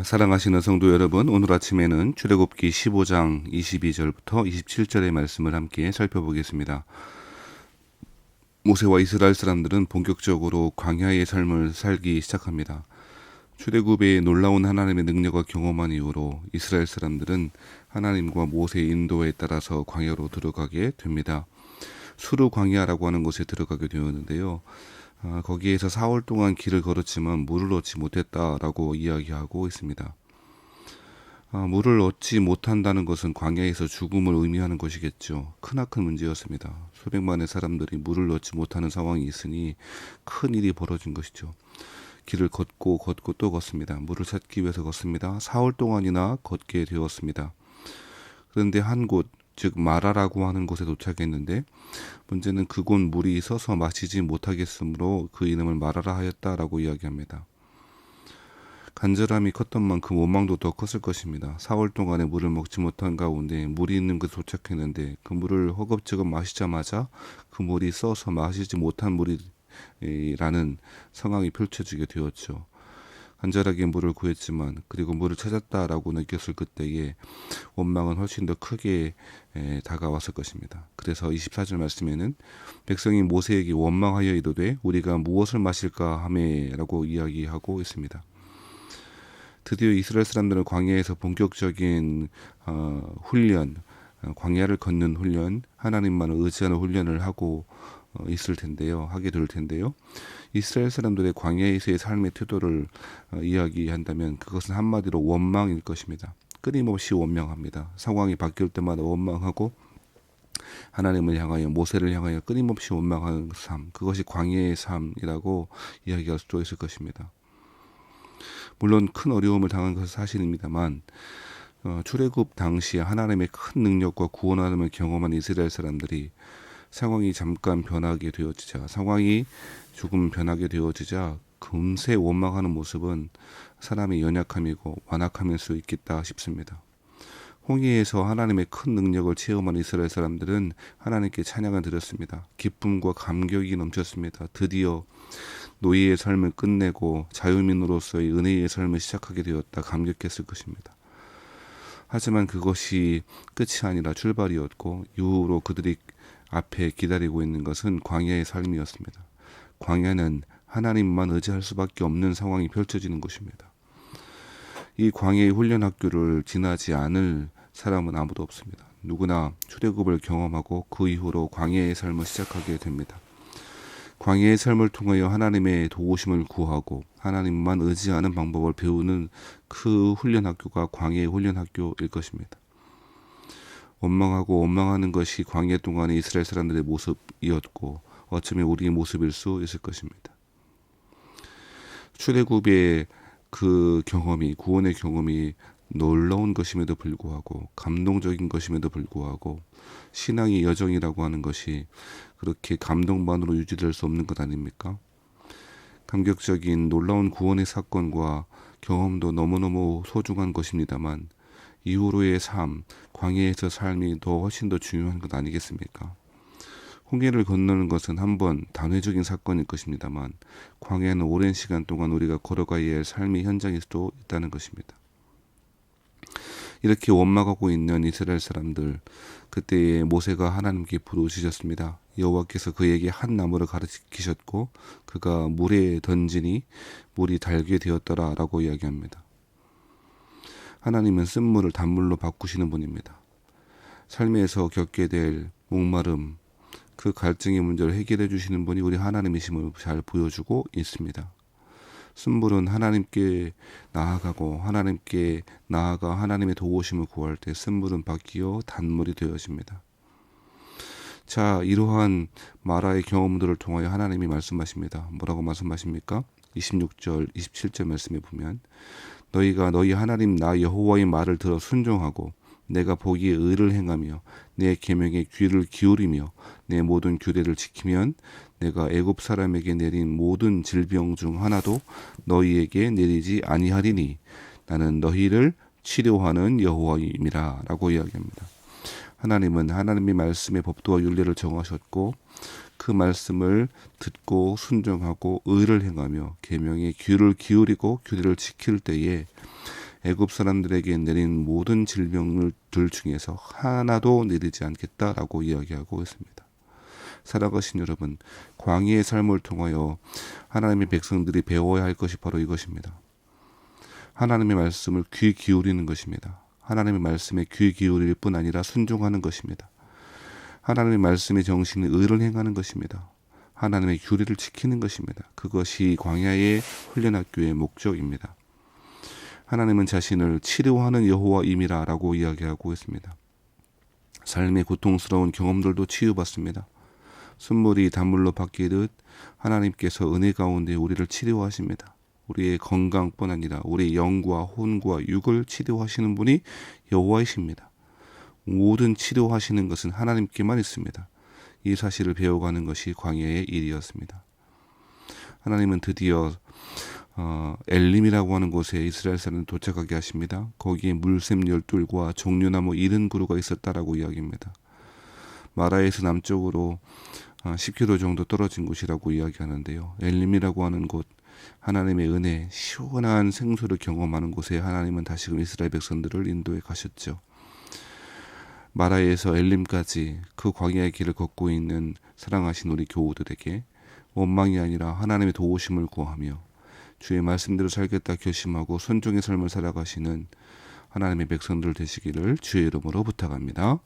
사랑하시는 성도 여러분, 오늘 아침에는 출애굽기 15장 22절부터 27절의 말씀을 함께 살펴보겠습니다. 모세와 이스라엘 사람들은 본격적으로 광야의 삶을 살기 시작합니다. 출애굽의 놀라운 하나님의 능력을 경험한 이후로 이스라엘 사람들은 하나님과 모세의 인도에 따라서 광야로 들어가게 됩니다. 수르 광야라고 하는 곳에 들어가게 되었는데요. 거기에서 4월 동안 길을 걸었지만 물을 얻지 못했다라고 이야기하고 있습니다. 물을 얻지 못한다는 것은 광야에서 죽음을 의미하는 것이겠죠. 크나큰 문제였습니다. 수백만의 사람들이 물을 얻지 못하는 상황이 있으니 큰 일이 벌어진 것이죠. 길을 걷고 또 걷습니다. 물을 찾기 위해서 걷습니다. 4월 동안이나 걷게 되었습니다. 그런데 한 곳, 즉 마라라고 하는 곳에 도착했는데 문제는 그곳 물이 서서 마시지 못하겠으므로 그 이름을 마라라 하였다라고 이야기합니다. 간절함이 컸던 만큼 원망도 더 컸을 것입니다. 4월 동안에 물을 먹지 못한 가운데 물이 있는 곳에 도착했는데 그 물을 허겁지겁 마시자마자 그 물이 써서 마시지 못한 물이라는 상황이 펼쳐지게 되었죠. 간절하게 물을 구했지만 그리고 물을 찾았다라고 느꼈을 그때에 원망은 훨씬 더 크게 다가왔을 것입니다. 그래서 24절 말씀에는 백성이 모세에게 원망하여 이르되 우리가 무엇을 마실까 하매라고 이야기하고 있습니다. 드디어 이스라엘 사람들은 광야에서 본격적인 훈련, 광야를 걷는 훈련, 하나님만을 의지하는 훈련을 하고 하게 될 텐데요. 이스라엘 사람들의 광야에서의 삶의 태도를 이야기한다면 그것은 한마디로 원망일 것입니다. 끊임없이 원망합니다. 상황이 바뀔 때마다 원망하고 하나님을 향하여 모세를 향하여 끊임없이 원망하는 삶, 그것이 광야의 삶이라고 이야기할 수도 있을 것입니다. 물론 큰 어려움을 당한 것은 사실입니다만 출애굽 당시에 하나님의 큰 능력과 구원함을 경험한 이스라엘 사람들이 상황이 잠깐 변하게 되어지자 상황이 조금 변하게 되어지자 금세 원망하는 모습은 사람의 연약함이고 완악함일 수 있겠다 싶습니다. 홍해에서 하나님의 큰 능력을 체험한 이스라엘 사람들은 하나님께 찬양을 드렸습니다. 기쁨과 감격이 넘쳤습니다. 드디어 노예의 삶을 끝내고 자유민으로서의 은혜의 삶을 시작하게 되었다 감격했을 것입니다. 하지만 그것이 끝이 아니라 출발이었고 이후로 그들이 앞에 기다리고 있는 것은 광야의 삶이었습니다. 광야는 하나님만 의지할 수밖에 없는 상황이 펼쳐지는 것입니다. 이 광야의 훈련 학교를 지나지 않을 사람은 아무도 없습니다. 누구나 출애굽을 경험하고 그 이후로 광야의 삶을 시작하게 됩니다. 광야의 삶을 통하여 하나님의 도우심을 구하고 하나님만 의지하는 방법을 배우는 그 훈련 학교가 광야의 훈련 학교일 것입니다. 원망하고 원망하는 것이 광야 동안의 이스라엘 사람들의 모습이었고 어쩌면 우리의 모습일 수 있을 것입니다. 출애굽의 그 경험이 구원의 경험이 놀라운 것임에도 불구하고 감동적인 것임에도 불구하고 신앙의 여정이라고 하는 것이 그렇게 감동만으로 유지될 수 없는 것 아닙니까? 감격적인 놀라운 구원의 사건과 경험도 너무너무 소중한 것입니다만 이후로의 삶, 광야에서 삶이 더 훨씬 더 중요한 것 아니겠습니까? 홍해를 건너는 것은 한번 단회적인 사건일 것입니다만 광야는 오랜 시간 동안 우리가 걸어가야 할 삶의 현장일 수도 있다는 것입니다. 이렇게 원망하고 있는 이스라엘 사람들, 그때에 모세가 하나님께 부르짖었습니다. 여호와께서 그에게 한 나무를 가르치셨고 그가 물에 던지니 물이 달게 되었더라 라고 이야기합니다. 하나님은 쓴물을 단물로 바꾸시는 분입니다. 삶에서 겪게 될 목마름, 그 갈증의 문제를 해결해 주시는 분이 우리 하나님이심을 잘 보여주고 있습니다. 쓴물은 하나님께 나아가고 하나님께 나아가 하나님의 도우심을 구할 때 쓴물은 바뀌어 단물이 되어집니다. 자, 이러한 마라의 경험들을 통하여 하나님이 말씀하십니다. 뭐라고 말씀하십니까? 26절, 27절 말씀에 보면 너희가 너희 하나님 나 여호와의 말을 들어 순종하고 내가 보기에 의를 행하며 내 계명에 귀를 기울이며 내 모든 규례를 지키면 내가 애굽 사람에게 내린 모든 질병 중 하나도 너희에게 내리지 아니하리니 나는 너희를 치료하는 여호와임이라 라고 이야기합니다. 하나님은 하나님의 말씀의 법도와 윤례를 정하셨고 그 말씀을 듣고 순종하고 의를 행하며 계명에 귀를 기울이고 규례를 지킬 때에 애굽 사람들에게 내린 모든 질병들 중에서 하나도 내리지 않겠다라고 이야기하고 있습니다. 살아가신 여러분, 광야의 삶을 통하여 하나님의 백성들이 배워야 할 것이 바로 이것입니다. 하나님의 말씀을 귀 기울이는 것입니다. 하나님의 말씀에 귀 기울일 뿐 아니라 순종하는 것입니다. 하나님의 말씀의 정신이 의를 행하는 것입니다. 하나님의 규례를 지키는 것입니다. 그것이 광야의 훈련학교의 목적입니다. 하나님은 자신을 치료하는 여호와임이라라고 이야기하고 있습니다. 삶의 고통스러운 경험들도 치유받습니다. 순물이 단물로 바뀌듯 하나님께서 은혜 가운데 우리를 치료하십니다. 우리의 건강뿐 아니라 우리의 영과 혼과 육을 치료하시는 분이 여호와이십니다. 모든 치료하시는 것은 하나님께만 있습니다. 이 사실을 배워가는 것이 광야의 일이었습니다. 하나님은 드디어 엘림이라고 하는 곳에 이스라엘 사람을 도착하게 하십니다. 거기에 물샘 12과 종려나무 70그루가 있었다라고 이야기합니다. 마라에서 남쪽으로 10km 정도 떨어진 곳이라고 이야기하는데요. 엘림이라고 하는 곳, 하나님의 은혜, 시원한 생수를 경험하는 곳에 하나님은 다시금 이스라엘 백성들을 인도해 가셨죠. 마라에서 엘림까지 그 광야의 길을 걷고 있는 사랑하신 우리 교우들에게 원망이 아니라 하나님의 도우심을 구하며 주의 말씀대로 살겠다 결심하고 순종의 삶을 살아가시는 하나님의 백성들 되시기를 주의 이름으로 부탁합니다.